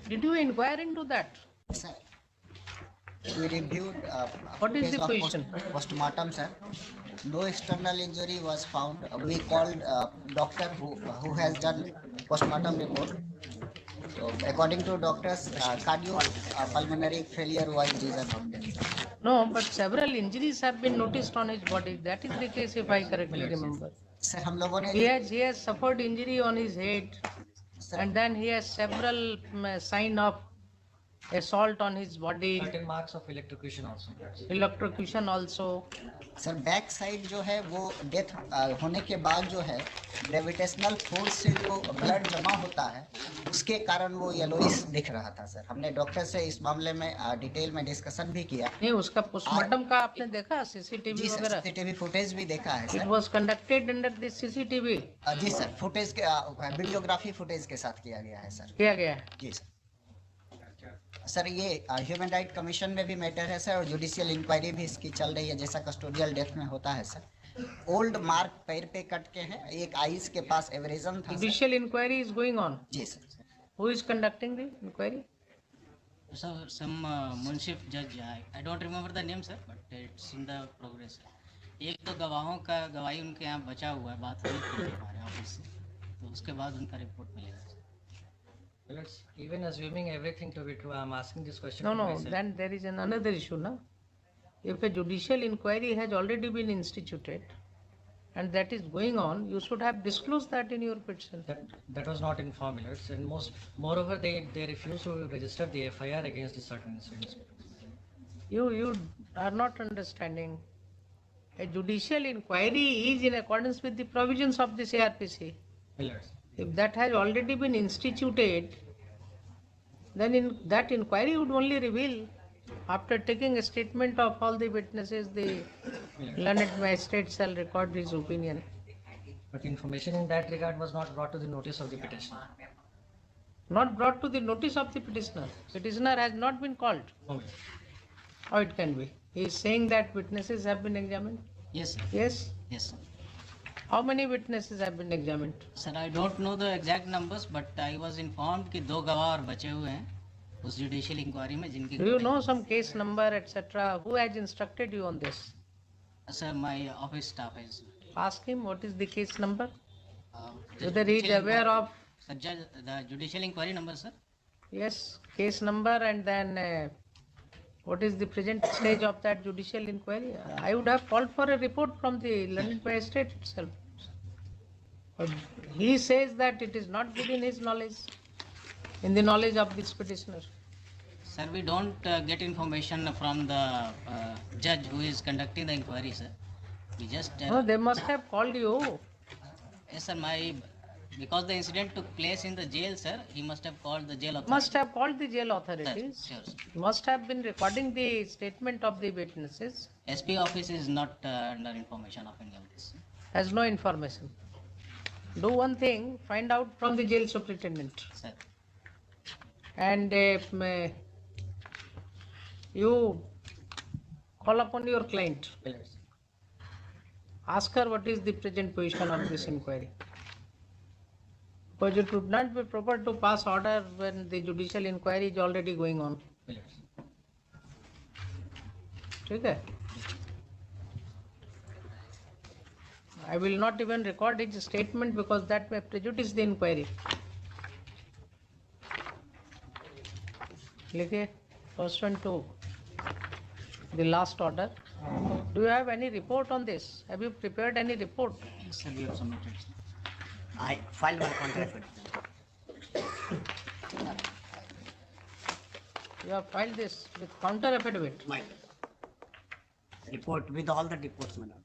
Did you inquire into that? Sir, we reviewed What is footage the of position? postmortem, sir. No external injury was found. We called doctor who has done postmortem report. So according to doctors, cardio pulmonary failure was reason of death. No, but several injuries have been noticed on his body. That is the case, if I correctly remember. Sir हम लोगों ने He has suffered injury on his head, and then he has several sign of assault on his body, Certain marks of electrocution also. electrocution also. Sir back side जो है वो death होने के बाद जो है ग्रेविटेशनल फोर्स से जो ब्लड जमा होता है उसके कारण वो येलोइश दिख रहा था सर। हमने डॉक्टर से इस मामले में डिटेल में डिस्कशन भी किया। नहीं, उसका पोस्टमार्टम का आपने देखा सीसीटीवी जी सर, वगैरह? सीसीटीवी फुटेज भी देखा है it sir. Was conducted under this CCTV. जी सर, फुटेज के वीडियोग्राफी फुटेज के साथ किया गया है सर। किया गया है जी सर। सर ये ह्यूमन राइट कमीशन में भी मैटर है सर, और जुडिशियल इंक्वायरी भी इसकी चल रही है जैसा कस्टोडियल डेथ में होता है सर। ओल्ड मार्क पैर पे कट के हैं, एक आईज के पास एवरेजन था। Judicial inquiry is going on. जी sir. Who is conducting the inquiry? So some munsiff जज, I don't remember the name sir, but it's in the progress. एक दो गवाहों का गवाही उनके यहाँ बचा हुआ है, बात हुई थी हमारे ऑफिस से, तो उसके बाद उनका रिपोर्ट मिलेगा। Even assuming everything to be true, I'm asking this question. No, to no, myself. then there is another issue, no? If a judicial inquiry has already been instituted and that is going on, you should have disclosed that in your petition. That was not in formulas, and moreover they refused to register the FIR against the certain incidents. You are not understanding. A judicial inquiry is in accordance with the provisions of this ARPC. Millers. If that has already been instituted, then in that inquiry would only reveal, after taking a statement of all the witnesses, the learned magistrate shall record his opinion. But information in that regard was not brought to the notice of the petitioner. Not brought to the notice of the petitioner. Petitioner has not been called. No. How it can be? He is saying that witnesses have been examined. Yes sir. Yes. Yes sir. How many witnesses have been examined? Sir, I don't know the exact numbers, but I was informed कि दो गवाह और बचे हुए हैं उस judicial inquiry में जिनकी। Do you know some case number, etc.? Who has instructed you on this? Sir, my office staff is. Ask him what is the case number. The Whether he is judicial aware inquiry- of. Sir, judge, the judicial inquiry number sir. Yes, case number, and then what is the present stage of that judicial inquiry? I would have called for a report from the learned magistrate itself. But he says that it is not within his knowledge, in the knowledge of this petitioner. Sir, we don't get information from the judge who is conducting the inquiry sir. We just. No, they must have called you. Yes sir, because the incident took place in the jail sir, he must have called the jail authorities. Must have called the jail authorities. Sure, sir. Must have been recording the statement of the witnesses. SP office is not under information of any of this. Has no information. Do one thing, find out from the jail superintendent. Sir. And you call upon your client. Millers. Ask her what is the present position of this inquiry. Because it would not be proper to pass order when the judicial inquiry is already going on. Millers. ठीक है? I will not even record his statement because that may prejudice the inquiry. लिखिए, pursuant to the last order. Do you have any report on this? Have you prepared any report? Yes sir, we have submitted. I filed my contract. You have filed this with counter affidavit. My report with all the reports, madam.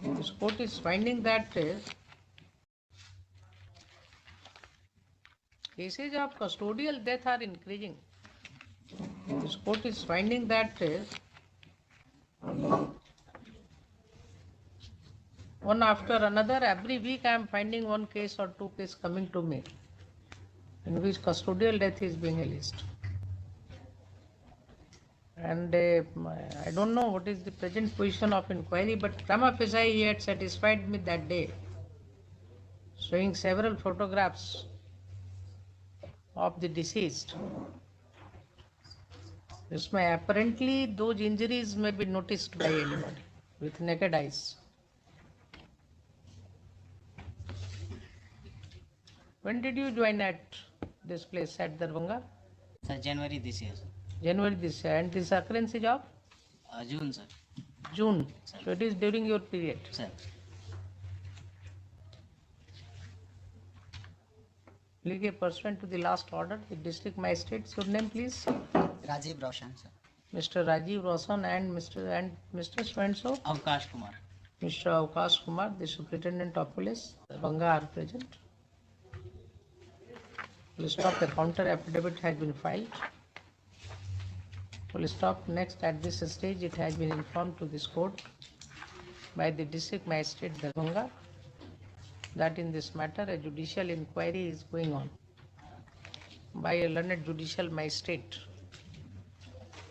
This court is finding that cases of custodial death are increasing. This court is finding that one after another. Every week I am finding one case or two cases coming to me in which custodial death is being alleged. And I don't know what is the present position of inquiry, but prima facie he had satisfied me that day, showing several photographs of the deceased. This may apparently those injuries may be noticed by anybody with naked eyes. When did you join at this place at Darbhanga? Sir, January this year, sir. January this year. And this occurrence is of June, sir. June. So it is during your period. Sir, Legally pursuant to the last order, the district magistrates, your name please? Rajiv Roshan, sir. Mr. Rajiv Roshan and Mr. So and so, Avkash Kumar. Mr. Avkash Kumar, the Superintendent of Police, Darbhanga are present. Full stop, the counter affidavit has been filed. Full stop. Next, at this stage, it has been informed to this court by the district magistrate Darbhanga that in this matter a judicial inquiry is going on by a learned judicial magistrate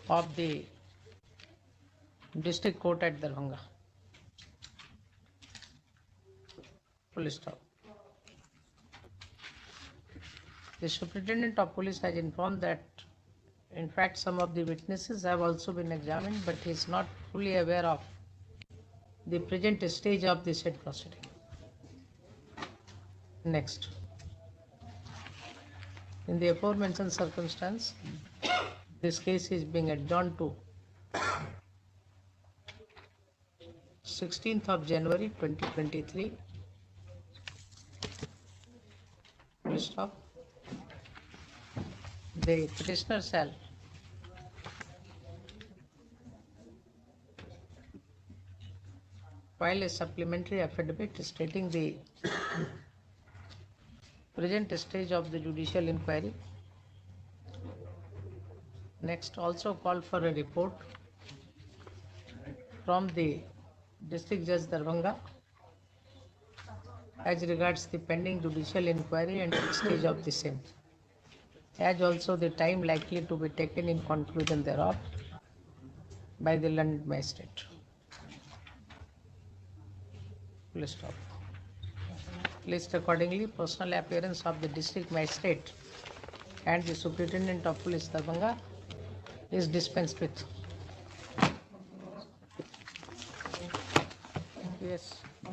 of the district court at Darbhanga. Full stop. The superintendent of police has informed that in fact some of the witnesses have also been examined, but he is not fully aware of the present stage of the said proceeding. Next. In the aforementioned circumstance, this case is being adjourned to 16th of January 2023. Full stop. The petitioner shall file a supplementary affidavit stating the present stage of the judicial inquiry. Next, also call for a report from the District Judge Darbhanga as regards the pending judicial inquiry and the stage of the same, as also the time likely to be taken in conclusion thereof by the learned magistrate. Full stop. List accordingly, personal appearance of the district magistrate and the superintendent of police Darbhanga is dispensed with. Yes.